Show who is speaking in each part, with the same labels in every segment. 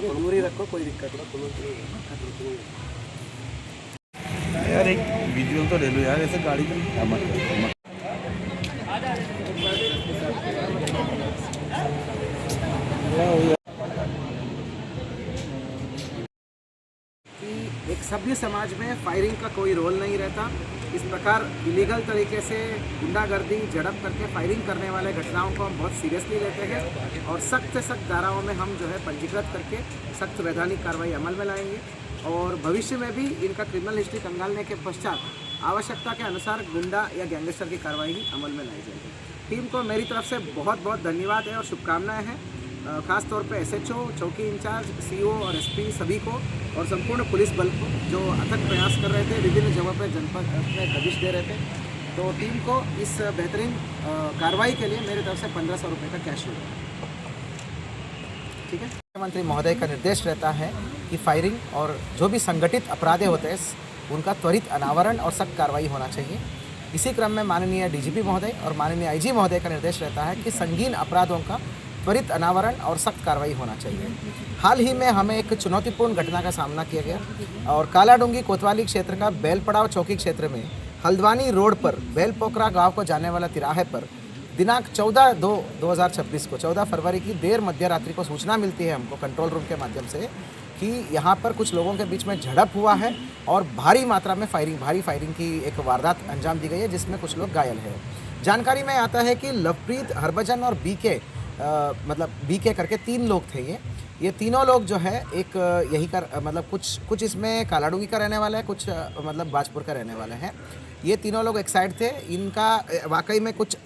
Speaker 1: दूरी रखो, कोई दिक्कत नहीं।
Speaker 2: यार एक विजुअल तो ले लो यार, ऐसे गाड़ी का
Speaker 1: कि एक सभ्य समाज में फायरिंग का कोई रोल नहीं रहता। इस प्रकार इलीगल तरीके से गुंडागर्दी झड़प करके फायरिंग करने वाले घटनाओं को हम बहुत सीरियसली लेते हैं और सख्त से सख्त धाराओं में हम जो है पंजीकृत करके सख्त वैधानिक कार्रवाई अमल में लाएंगे और भविष्य में भी इनका क्रिमिनल हिस्ट्री कंगालने के पश्चात आवश्यकता के अनुसार गुंडा या गैंगस्टर की कार्रवाई ही अमल में लाई जाएगी। टीम को मेरी तरफ से बहुत बहुत धन्यवाद है और शुभकामनाएं हैं, खास तौर पे एसएचओ, चौकी इंचार्ज, सीओ और एसपी सभी को और संपूर्ण पुलिस बल को जो अथक प्रयास कर रहे थे, विभिन्न जगहों पर जनपद में दबिश दे रहे थे। तो टीम को इस बेहतरीन कार्रवाई के लिए मेरी तरफ से 1500 रुपये का कैश होगा। ठीक है। मुख्यमंत्री महोदय का निर्देश रहता है कि फायरिंग और जो भी संगठित अपराध होते हैं उनका त्वरित अनावरण और सख्त कार्रवाई होना चाहिए। इसी क्रम में माननीय डीजीपी महोदय और माननीय आईजी महोदय का निर्देश रहता है कि संगीन अपराधों का त्वरित अनावरण और सख्त कार्रवाई होना चाहिए। हाल ही में हमें एक चुनौतीपूर्ण घटना का सामना किया गया और कालाडूंगी कोतवाली क्षेत्र का बेलपड़ाव चौकी क्षेत्र में हल्द्वानी रोड पर बेलपोखरा गांव को जाने वाला तिराहे पर दिनांक 14/2/2026 को 14 फरवरी की देर मध्य रात्रि को सूचना मिलती है हमको कंट्रोल रूम के माध्यम से कि यहाँ पर कुछ लोगों के बीच में झड़प हुआ है और भारी मात्रा में भारी फायरिंग की एक वारदात अंजाम दी गई है जिसमें कुछ लोग घायल हैं। जानकारी में आता है कि लवप्रीत, हरभजन और बीके करके 3 लोग थे। ये तीनों लोग जो है एक यही का मतलब कुछ इसमें कालाडूंगी का रहने वाला है, कुछ मतलब बाजपुर का रहने वाला है। ये तीनों लोग एक साइड थे। इनका वाकई में कुछ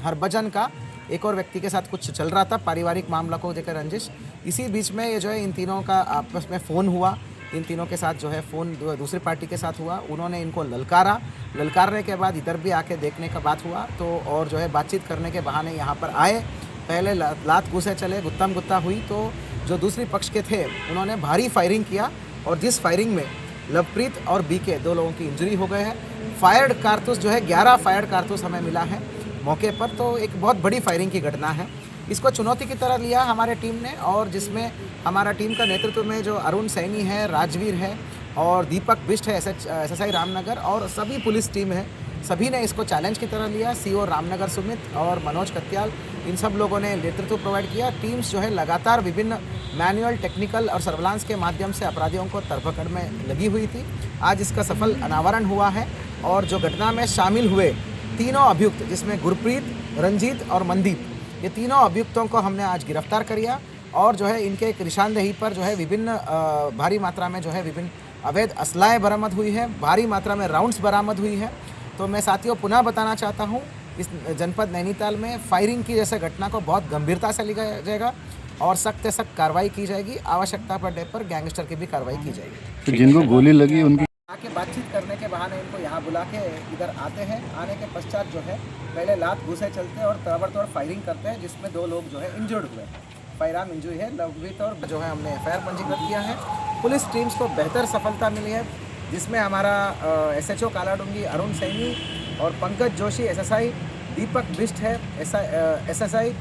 Speaker 1: हरभजन का एक और व्यक्ति के साथ कुछ चल रहा था, पारिवारिक मामला को लेकर रंजिश। इसी बीच में ये जो है इन तीनों का आपस में फ़ोन हुआ। इन तीनों के साथ जो है फ़ोन दूसरी पार्टी के साथ हुआ। उन्होंने इनको ललकारने के बाद इधर भी आके देखने का बात हुआ तो और जो है बातचीत करने के बहाने यहाँ पर आए। पहले लात घूसे चले, गुत्तम गुत्ता हुई तो जो दूसरी पक्ष के थे उन्होंने भारी फायरिंग किया और जिस फायरिंग में लवप्रीत और बीके 2 लोगों की इंजरी हो गए हैं। फायर्ड कारतूस जो है 11 फायर्ड कारतूस हमें मिला है मौके पर। तो एक बहुत बड़ी फायरिंग की घटना है। इसको चुनौती की तरह लिया हमारे टीम ने और जिसमें हमारा टीम का नेतृत्व में जो अरुण सैनी है, राजवीर है और दीपक बिष्ट है SSI रामनगर और सभी पुलिस टीम है, सभी ने इसको चैलेंज की तरह लिया। CO रामनगर सुमित और मनोज कत्याल, इन सब लोगों ने नेतृत्व प्रोवाइड किया। टीम्स जो है लगातार विभिन्न मैनुअल, टेक्निकल और सर्विलांस के माध्यम से अपराधियों को धरपकड़ में लगी हुई थी। आज इसका सफल अनावरण हुआ है और जो घटना में शामिल हुए तीनों अभियुक्त जिसमें गुरप्रीत, रंजीत और मनदीप, ये तीनों अभियुक्तों को हमने आज गिरफ्तार किया और जो है इनके एक निशानदेही पर जो है विभिन्न भारी मात्रा में जो है विभिन्न अवैध असलाहें बरामद हुई है, भारी मात्रा में राउंड्स बरामद हुई है। तो मैं साथियों पुनः बताना चाहता हूँ इस जनपद नैनीताल में फायरिंग की जैसे घटना को बहुत गंभीरता से लिया जाएगा और सख्त से सख्त कार्रवाई की जाएगी। आवश्यकता पड़ने पर गैंगस्टर की भी कार्रवाई की जाएगी।
Speaker 2: तो जिनको गोली लगी उनकी
Speaker 1: आके बातचीत करने के बहाने इनको यहाँ बुला के इधर आते हैं। आने के पश्चात जो है पहले लात घूसे चलते हैं और ताबड़तोड़ फायरिंग करते हैं जिसमें 2 लोग जो है इंजर्ड हुए। फायरआर्म इंजरी है लवप्रीत और जो है हमने FIR पंजीकृत किया है। पुलिस टीम्स को बेहतर सफलता मिली है जिसमें हमारा SHO कालाडूंगी अरुण सैनी और पंकज जोशी SSI, दीपक बिष्ट है SSI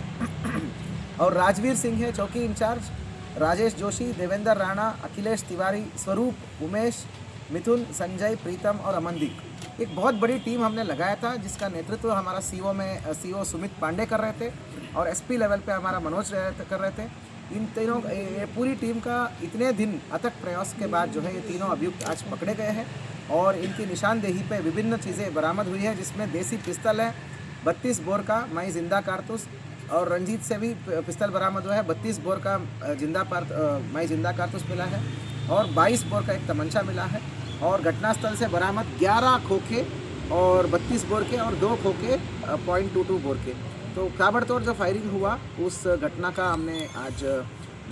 Speaker 1: और राजवीर सिंह है चौकी इंचार्ज, राजेश जोशी, देवेंद्र राणा, अखिलेश तिवारी, स्वरूप, उमेश, मिथुन, संजय, प्रीतम और अमनदीप। एक बहुत बड़ी टीम हमने लगाया था जिसका नेतृत्व हमारा CO सुमित पांडे कर रहे थे और SP लेवल पे हमारा मनोज कर रहे थे। इन तीनों ये पूरी टीम का इतने दिन अथक प्रयास के बाद जो है ये तीनों अभियुक्त आज पकड़े गए हैं और इनकी निशानदेही पे विभिन्न चीज़ें बरामद हुई है जिसमें देसी पिस्तल है 32 बोर का माई जिंदा कारतूस और रंजीत से भी पिस्तल बरामद हुआ है। 32 बोर का माई जिंदा कारतूस मिला है और 22 बोर का एक तमंचा मिला है और घटनास्थल से बरामद 11 खोखे और 32 बोर के और 2 खोखे .22 बोर के। तो ताबड़तोड़ जो फायरिंग हुआ उस घटना का हमने आज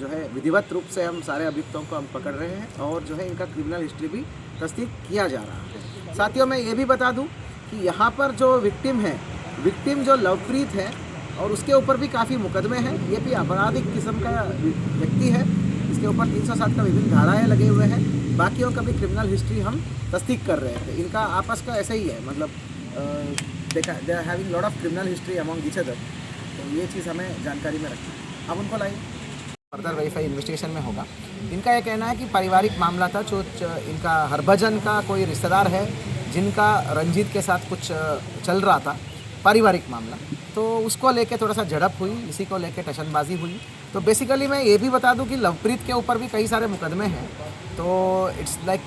Speaker 1: जो है विधिवत रूप से हम सारे अभियुक्तों को हम पकड़ रहे हैं और जो है इनका क्रिमिनल हिस्ट्री भी तस्दीक किया जा रहा है। साथियों मैं ये भी बता दूं कि यहाँ पर जो विक्टिम जो लवप्रीत है और उसके ऊपर भी काफ़ी मुकदमे हैं। ये भी आपराधिक किस्म का व्यक्ति है, इसके ऊपर 307 का विभिन्न धाराएँ लगे हुए हैं। बाकियों का भी क्रिमिनल हिस्ट्री हम तस्दीक कर रहे थे। इनका आपस का ऐसा ही है, मतलब they are having lot of criminal history among each other. ये चीज़ हमें जानकारी में रखी। अब उनको लाइए, फर्दर वेरीफाई इन्वेस्टिगेशन में होगा। इनका ये कहना है कि पारिवारिक मामला था, जो इनका हरभजन का कोई रिश्तेदार है जिनका रंजीत के साथ कुछ चल रहा था, पारिवारिक मामला, तो उसको लेके थोड़ा सा झड़प हुई, इसी को लेके टशनबाजी हुई। तो बेसिकली मैं ये भी बता दूं कि लवप्रीत के ऊपर भी कई सारे मुकदमे हैं, तो इट्स लाइक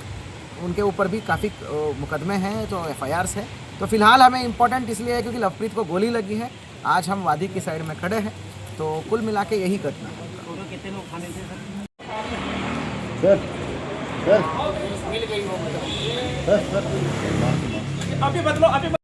Speaker 1: उनके ऊपर भी काफ़ी मुकदमे हैं, तो FIRs है। तो फिलहाल हमें इम्पोर्टेंट इसलिए है क्योंकि लवप्रीत को गोली लगी है, आज हम वादी की साइड में खड़े हैं, तो कुल मिला के यही घटना है।
Speaker 3: कितने लोग खाने थे सर?
Speaker 2: सर
Speaker 3: अभी बदलो अभी